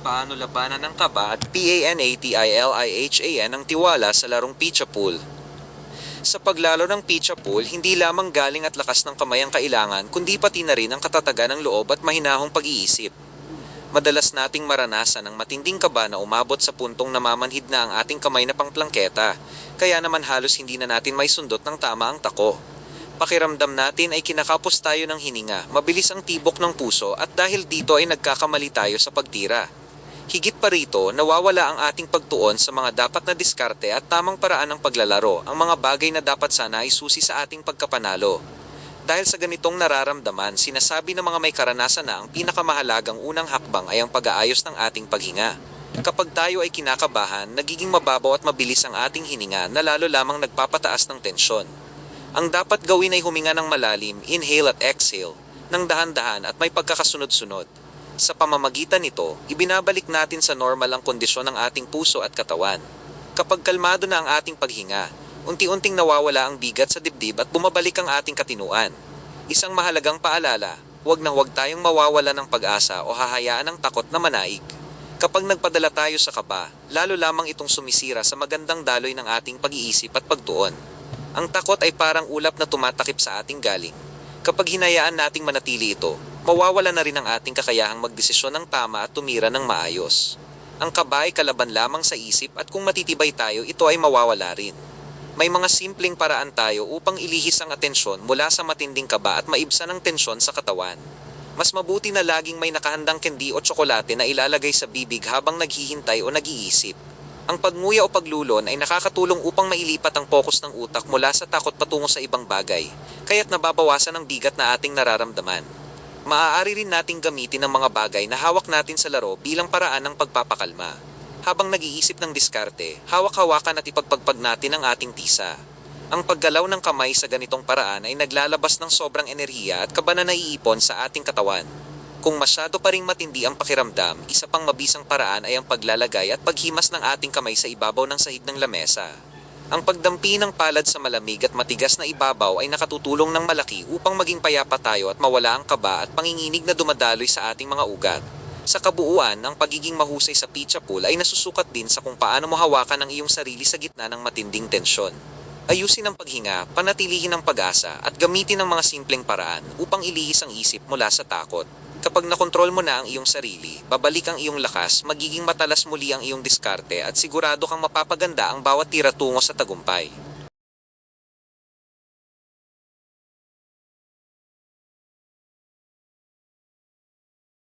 paano labanan ng kaba at PANATILIHAN ang tiwala sa larong pitcha pool. Sa paglalo ng pitcha pool, hindi lamang galing at lakas ng kamay ang kailangan, kundi pati na rin ang katatagan ng loob at mahinahong pag-iisip. Madalas nating maranasan ang matinding kaba na umabot sa puntong namamanhid na ang ating kamay na pangplangketa, kaya naman halos hindi na natin may sundot ng tama ang tako. Pakiramdam natin ay kinakapos tayo ng hininga, mabilis ang tibok ng puso at dahil dito ay nagkakamali tayo sa pagtira. Higit pa rito, nawawala ang ating pagtuon sa mga dapat na diskarte at tamang paraan ng paglalaro, ang mga bagay na dapat sana ay susi sa ating pagkapanalo. Dahil sa ganitong nararamdaman, sinasabi ng mga may karanasan na ang pinakamahalagang unang hakbang ay ang pag-aayos ng ating paghinga. Kapag tayo ay kinakabahan, nagiging mababaw at mabilis ang ating hininga na lalo lamang nagpapataas ng tensyon. Ang dapat gawin ay huminga ng malalim, inhale at exhale, ng dahan-dahan at may pagkakasunod-sunod. Sa pamamagitan nito, ibinabalik natin sa normal ang kondisyon ng ating puso at katawan. Kapag kalmado na ang ating paghinga, unti-unting nawawala ang bigat sa dibdib at bumabalik ang ating katinuan. Isang mahalagang paalala, huwag na huwag tayong mawawala ng pag-asa o hahayaan ng takot na manaig. Kapag nagpadala tayo sa kaba, lalo lamang itong sumisira sa magandang daloy ng ating pag-iisip at pagtuon. Ang takot ay parang ulap na tumatakip sa ating galing. Kapag hinayaan nating manatili ito, mawawala na rin ang ating kakayahang magdesisyon ng tama at tumira ng maayos. Ang kaba ay kalaban lamang sa isip at kung matitibay tayo, ito ay mawawala rin. May mga simpleng paraan tayo upang ilihis ang atensyon mula sa matinding kaba at maibsan ang tensyon sa katawan. Mas mabuti na laging may nakahandang candy o tsokolate na ilalagay sa bibig habang naghihintay o nag-iisip. Ang pagnguya o paglulon ay nakakatulong upang mailipat ang focus ng utak mula sa takot patungo sa ibang bagay, kaya't nababawasan ang bigat na ating nararamdaman. Maaari rin nating gamitin ang mga bagay na hawak natin sa laro bilang paraan ng pagpapakalma. Habang nag-iisip ng diskarte, hawak-hawakan at ipagpagpag natin ang ating tisa. Ang paggalaw ng kamay sa ganitong paraan ay naglalabas ng sobrang enerhiya at kaba na naiipon sa ating katawan. Kung masyado pa ring matindi ang pakiramdam, isa pang mabisang paraan ay ang paglalagay at paghimas ng ating kamay sa ibabaw ng sahig ng lamesa. Ang pagdampi ng palad sa malamig at matigas na ibabaw ay nakatutulong ng malaki upang maging payapa tayo at mawala ang kaba at panginginig na dumadaloy sa ating mga ugat. Sa kabuuan, ang pagiging mahusay sa pitcha pool ay nasusukat din sa kung paano mo hawakan ang iyong sarili sa gitna ng matinding tensyon. Ayusin ang paghinga, panatilihin ang pag-asa at gamitin ang mga simpleng paraan upang ilihis ang isip mula sa takot. Kapag nakontrol mo na ang iyong sarili, babalik ang iyong lakas, magiging matalas muli ang iyong diskarte at sigurado kang mapapaganda ang bawat tira tungo sa tagumpay.